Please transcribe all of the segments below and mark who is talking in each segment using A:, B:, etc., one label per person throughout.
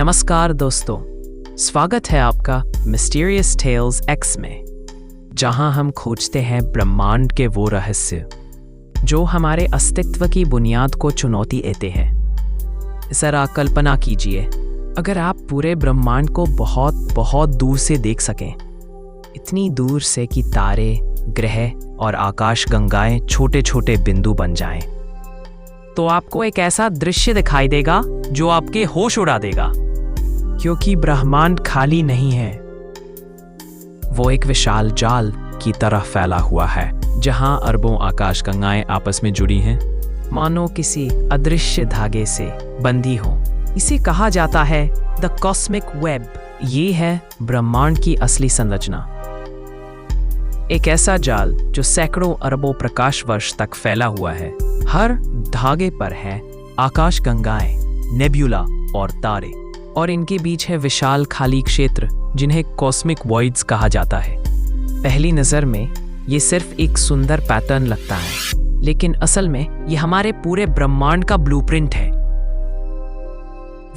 A: नमस्कार दोस्तों, स्वागत है आपका मिस्टीरियस टेल्स एक्स में, जहां हम खोजते हैं ब्रह्मांड के वो रहस्य जो हमारे अस्तित्व की बुनियाद को चुनौती देते हैं। जरा कल्पना कीजिए, अगर आप पूरे ब्रह्मांड को बहुत बहुत दूर से देख सकें, इतनी दूर से कि तारे, ग्रह और आकाश गंगाएं छोटे छोटे बिंदु बन जाएं, तो आपको एक ऐसा दृश्य दिखाई देगा जो आपके होश उड़ा देगा, क्योंकि ब्रह्मांड खाली नहीं है। वो एक विशाल जाल की तरह फैला हुआ है, जहां अरबों आकाश गंगाएं आपस में जुड़ी हैं, मानो किसी अदृश्य धागे से बंधी हो। इसे कहा जाता है द कॉस्मिक वेब। ये है ब्रह्मांड की असली संरचना, एक ऐसा जाल जो सैकड़ों अरबों प्रकाश वर्ष तक फैला हुआ है। हर धागे पर है आकाश गंगाएं, नेब्यूला और तारे, और इनके बीच है विशाल खाली क्षेत्र जिन्हें कॉस्मिक वॉइड्स कहा जाता है। पहली नज़र में ये सिर्फ एक सुंदर पैटर्न लगता है, लेकिन असल में ये हमारे पूरे ब्रह्मांड का ब्लूप्रिंट है।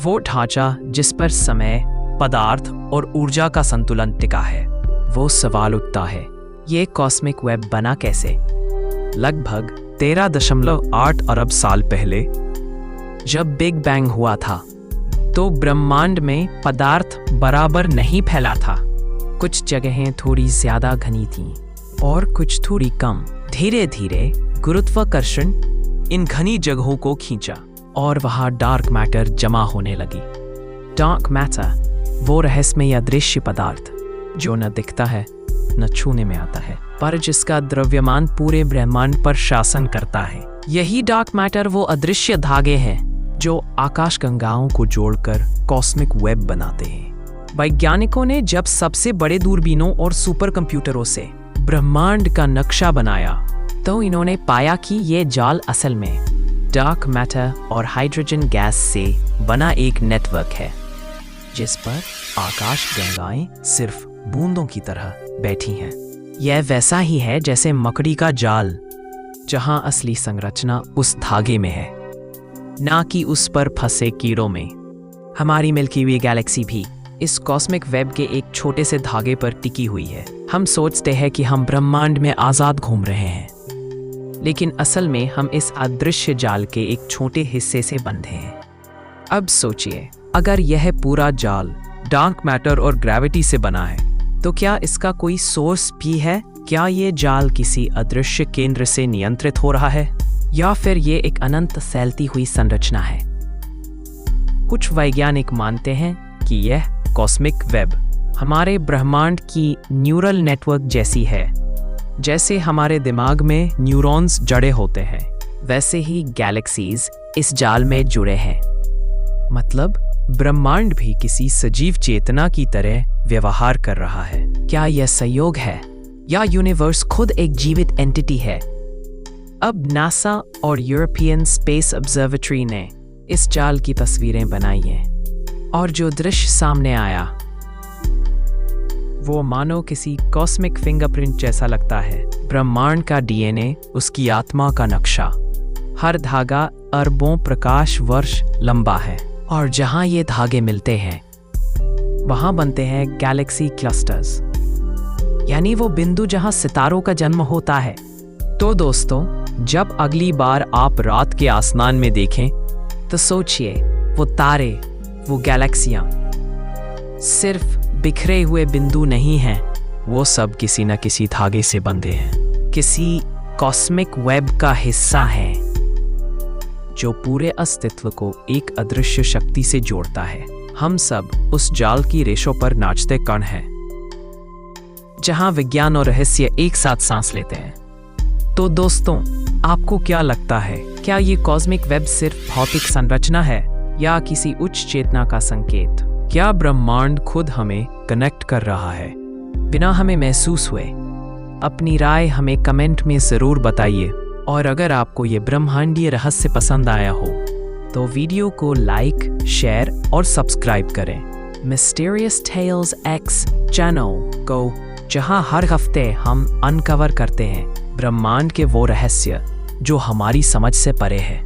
A: वो ढांचा जिस पर समय, पदार्थ और ऊर्जा का संतुलन टिका है। वो सवाल उठता है, ये कॉस्मिक वेब बना कैसे? लगभग 13.8 अरब साल पहले जब बिग बैंग हुआ था, तो ब्रह्मांड में पदार्थ बराबर नहीं फैला था। कुछ जगहें थोड़ी ज्यादा घनी थीं और कुछ थोड़ी कम। धीरे धीरे गुरुत्वाकर्षण इन घनी जगहों को खींचा और वहां डार्क मैटर जमा होने लगी। डार्क मैटर वो रहस्यमय अदृश्य पदार्थ जो न दिखता है न छूने में आता है, पर जिसका द्रव्यमान पूरे ब्रह्मांड पर शासन करता है। यही डार्क मैटर वो अदृश्य धागे हैं जो आकाश गंगाओं को जोड़कर कॉस्मिक वेब बनाते हैं। वैज्ञानिकों ने जब सबसे बड़े दूरबीनों और सुपर कंप्यूटरों से ब्रह्मांड का नक्शा बनाया, तो इन्होंने पाया कि ये जाल असल में डार्क मैटर और हाइड्रोजन गैस से बना एक नेटवर्क है, जिस पर आकाश गंगाएं सिर्फ बूंदों की तरह बैठी हैं। यह वैसा ही है जैसे मकड़ी का जाल, जहां असली संरचना उस धागे में है, ना कि उस पर फंसे कीड़ों में। हमारी मिल्की हुई गैलेक्सी भी इस कॉस्मिक वेब के एक छोटे से धागे पर टिकी हुई है। हम सोचते हैं कि हम ब्रह्मांड में आजाद घूम रहे हैं, लेकिन असल में हम इस अदृश्य जाल के एक छोटे हिस्से से बंधे हैं। अब सोचिए, अगर यह पूरा जाल डार्क मैटर और ग्रेविटी से बना है, तो क्या इसका कोई सोर्स भी है? क्या ये जाल किसी अदृश्य केंद्र से नियंत्रित हो रहा है, या फिर ये एक अनंत फैलती हुई संरचना है? कुछ वैज्ञानिक मानते हैं कि यह कॉस्मिक वेब हमारे ब्रह्मांड की न्यूरल नेटवर्क जैसी है। जैसे हमारे दिमाग में न्यूरॉन्स जड़े होते हैं, वैसे ही गैलेक्सीज इस जाल में जुड़े हैं। मतलब ब्रह्मांड भी किसी सजीव चेतना की तरह व्यवहार कर रहा है। क्या यह संयोग है, या यूनिवर्स खुद एक जीवित एंटिटी है? अब नासा और यूरोपियन स्पेस ऑब्जर्वेटरी ने इस जाल की तस्वीरें बनाई हैं, और जो दृश्य सामने आया वो मानो किसी कॉस्मिक फिंगरप्रिंट जैसा लगता है। ब्रह्मांड का डीएनए उसकी आत्मा का नक्शा। हर धागा अरबों प्रकाश वर्ष लंबा है, और जहां ये धागे मिलते हैं वहां बनते हैं गैलेक्सी क्लस्टर्स, यानी वो बिंदु जहां सितारों का जन्म होता है। तो दोस्तों, जब अगली बार आप रात के आसमान में देखें, तो सोचिए, वो तारे, वो गैलेक्सियां सिर्फ बिखरे हुए बिंदु नहीं हैं, वो सब किसी न किसी धागे से बंधे हैं, किसी कॉस्मिक वेब का हिस्सा हैं, जो पूरे अस्तित्व को एक अदृश्य शक्ति से जोड़ता है। हम सब उस जाल की रेशों पर नाचते कण हैं, जहां विज्ञान और रहस्य एक साथ सांस लेते हैं। तो दोस्तों, आपको क्या लगता है, क्या ये कॉस्मिक वेब सिर्फ भौतिक संरचना है, या किसी उच्च चेतना का संकेत? क्या ब्रह्मांड खुद हमें कनेक्ट कर रहा है, बिना हमें महसूस हुए? अपनी राय हमें कमेंट में ज़रूर बताइए, और अगर आपको ये ब्रह्मांडीय रहस्य पसंद आया हो, तो वीडियो को लाइक, शेयर और सब्सक्राइब करें मिस्टीरियस टेल्स एक्स चैनल को, जहां हर हफ्ते हम अनकवर करते हैं ब्रह्मांड के वो रहस्य जो हमारी समझ से परे है।